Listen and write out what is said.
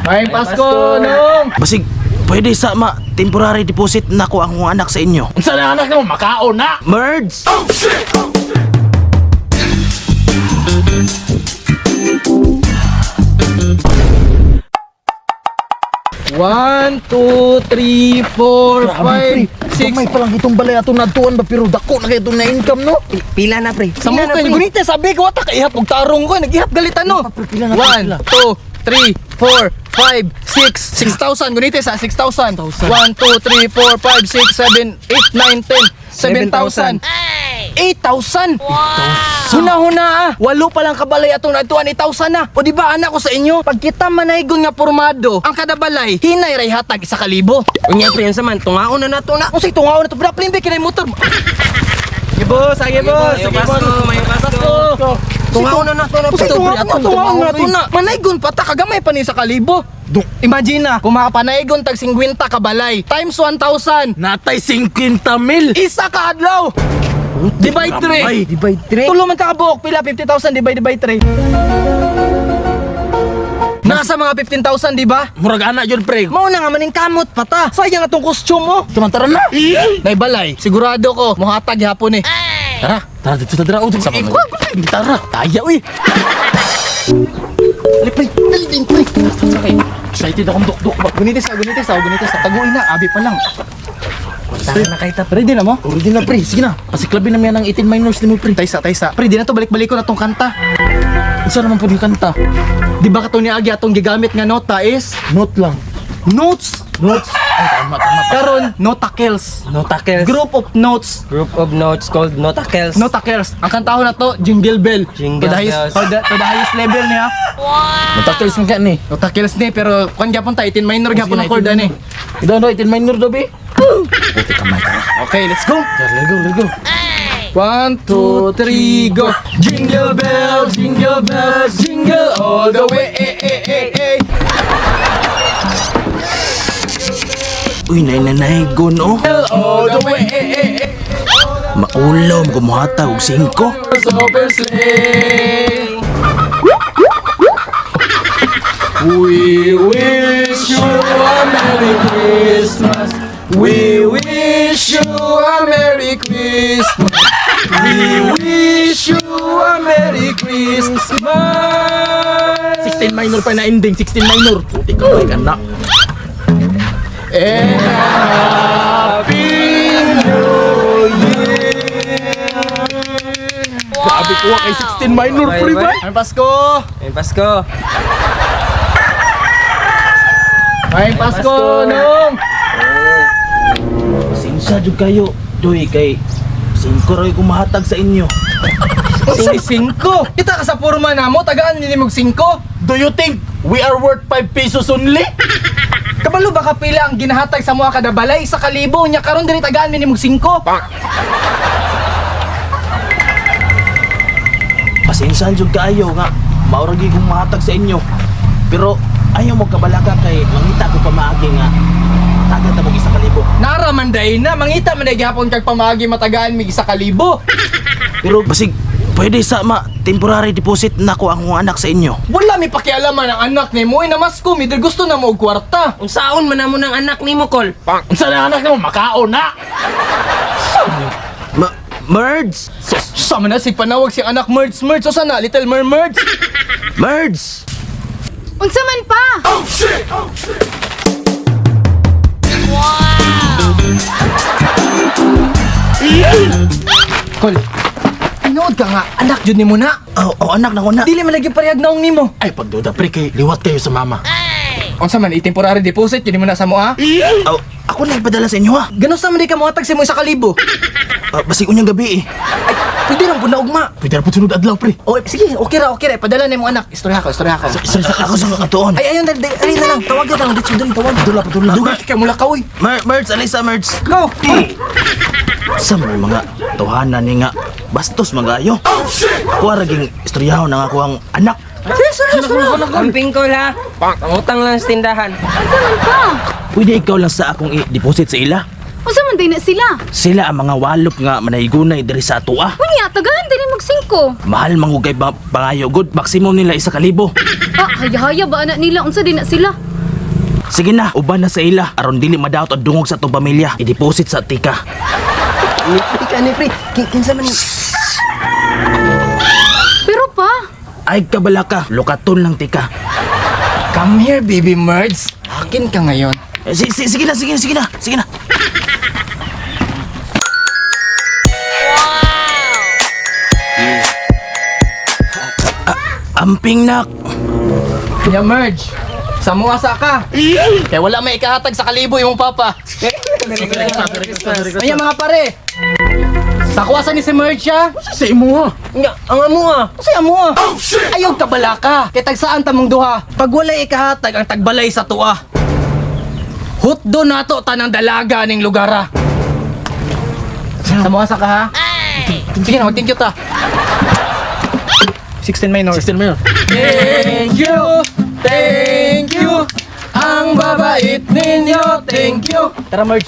May Pasko, Nong! Basig, pwede sa temporary deposit na ko ang mga anak sa inyo. Unsa na anak mo, makaon na! Merds! 1, 2, 3, 4, 5, 6. May palang itong balay ato natuan ba pero dako na kayo itong na-income no? Pila na pre. Sa mo kayo, gunite, sabi ko, wata kaihap, og tarong ko, nag-ihap galitan no? Pila na, pila. 1, 2, 3, 4, 5, 6, 6,000, gunite sa 6,000. 1, 2, 3, 4, 5, 6, 7, 8, 9, 10, 7,000. 8,000? Huna-huna ah. Walo pa lang kabalay atong natuan 8,000 na. O di ba anak ko sa inyo? Pag kita manaygon nga pormado, ang kada balay hinay ray hatag 1,000. Unya pre, sa man tungaon na nato na. Kung sa tungaw na to, bra plimbe kinay motor. Sige boss, sige boss. May Pasko. Tungaw na nato na. Tungaw na nato na. Manaygon pa ta kagamay pa ni 1,000. Imagine na, kung makapanaygon tag 50 kabalay times 1,000. Natay 50 mil! Isa ka adlaw. Divide 3. Divide 3. Tulo man ka kabuok, pila 50,000 divide by 3. Nasa mga 15,000 di ba? Murag anak yun pre. Mao na nga maning kamot pata. Sayang atong costume mo. Tumantara na. Nay balay, sigurado ko mohatag hapon eh. Tara, Tara dito sa dara. Sa mga tara. Taya uy. Pre, dali pre. Sakay. Excited akong duk-duk. Gunitis sa. Taguin na, abi pa lang. Tara na kay ta. Ready na mo? Ready na pre. Sige na. Pasiklabin namin ang 18 minors ni mo pre. Taysa. Pre, di na to balik-balik ko na tong kanta. Isa naman po yung kanta. Di ba katong niagi atong gigamit nga nota is Note lang. notes. Ay tama. Karon, notakels. Notakels. Group of notes. Group of notes called Notakels. Notakels. Ang kantahon na to, Jingle Bell. Jingle to the highest, bells. to the highest level niya. Notakels mo ka ni. Notakels ni, pero kung gyapon ta 18 minor gyapon ang chord ani. Ito ano 18 minor dobi. Puti kamay ka. Okay, let's go. Let's go. 1, 2, 3, go. Jingle bells, jingle all the way. Uy, nanay-gon oh. All the way. Maulaw mo kumuhatag og 5. Super sleigh. We wish you a Merry Christmas. We wish you a Merry Christmas. We wish you a Merry Christmas. 16 minor pa na ending, 16 minor. Puti kamay ka na. And Happy New Year. Grabe ko kay 16 minor Bye, pre bye. ba? May Pasko. May Pasko. May Pasko, Nong. Pasensya jud kayo. Doy kay 5 ray ko mahatag sa inyo. Unsay 5? Kita ka sa porma namo, tagaan ni mog 5. Do you think we are worth 5 pesos only? Kabalo ba kapila ang ginahatag sa mga kada balay sa 1,000 nya karon diri tagaan ni mog 5. Pasensya jud kayo nga mauragi kong mahatag sa inyo. Pero ayaw mo kabalaka kay mangita ko pamaagi nga tagat na mo 1,000. Nara man day na mangita man day gihapon kag pamagi matagaan mig 1,000. Pero basig pwede sa temporary deposit na ko ang mga anak sa inyo. Wala mi pakialaman ang anak ni mo inamas ko mi gusto na mo og kwarta. Unsaon man namo ng anak nimo kol? Unsa na anak mo makaon na? Merds! Sama na si panawag si anak Merds o sana Little Mermaids. Merds! Unsa man pa? Kol. Tinood ka nga, anak jud nimo na. Oh, anak na ko na. Dili man lagi parehag naong nimo. Ay, pagduda pre kay liwat kayo sa mama. Unsa man i-temporary deposit jud nimo na sa mo ha? Oh, ako na ipadala sa inyo ha. Ganun sa man di ka mohatag sa mo 1,000. Basig unyang gabi eh. Pwede lang pud na ugma. Pwede na po sunod adlaw pre. Oh, sige, okay ra. Padala na mo anak. Istorya ko. Isa ako sa katuon. Ay, ayun, dali na lang. Tawag ka lang. Dito, tawag. Padula. Duga ka mula ka, uy. Merds, alisa Merds. Go! Sa may mga tuhanan ni nga bastos magayo. Kuha raging istoryahon na nga ako ang anak. Amping kol ha. Pangutang lang sa tindahan. Unsa man pa? Pwede ikaw lang sa akong i-deposit sa ila. Unsa man day na sila? Sila ang mga walop nga manaygunay diri sa atua. Unya, tagahan din mag 5. Mahal mangugay pangayo good. Maximum nila 1,000. Ah, haya-haya ba anak nila? Unsa din na sila? Sige na, uban na sa ila. Aron dili madaot og dungog sa tong pamilya. I-deposit sa tika. Ni pre. Kinsa man ni? Pero pa, Ay kabalaka, lukaton lang tika. Come here, baby Merds. Akin ka ngayon. Sige na. Amping nak. Ya Merge, sa muasa ka. Kaya wala may ikahatag sa kalibo imong papa. Ay mga pare. Sa kuwasan ni si Merge siya. Sa imo ha. Nga, ang amo ha. Kasi amo ah. Ayaw ka bala ka. Kaya tagsaan tamong duha. Pag walay ikahatag ang tagbalay sa tuwa. Hutdo nato tanang dalaga ning lugar ah. Sa muasa ka ha. Sige na, mag-thank you ta. 16 minor. Thank you. Ang babait ninyo. Thank you. Tara Merge.